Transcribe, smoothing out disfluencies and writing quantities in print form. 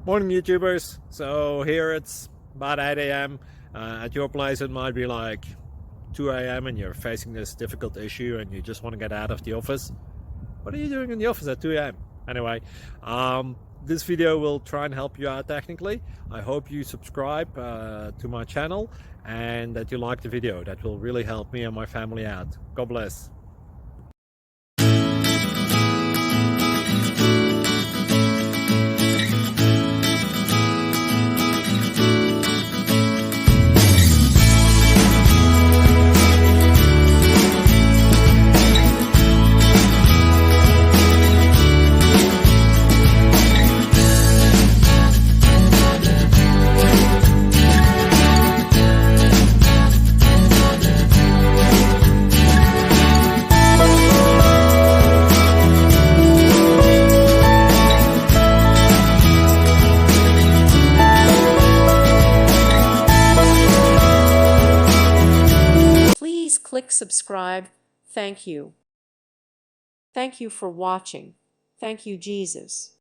Morning, YouTubers. So here it's about 8 a.m. At your place, it might be like 2 a.m. and you're facing this difficult issue and you just want to get out of the office. What are you doing in the office at 2 a.m.? Anyway, this video will try and help you out technically. I hope you subscribe to my channel and that you like the video. That will really help me and my family out. God bless. Please click subscribe. Thank you. Thank you for watching. Thank you, Jesus.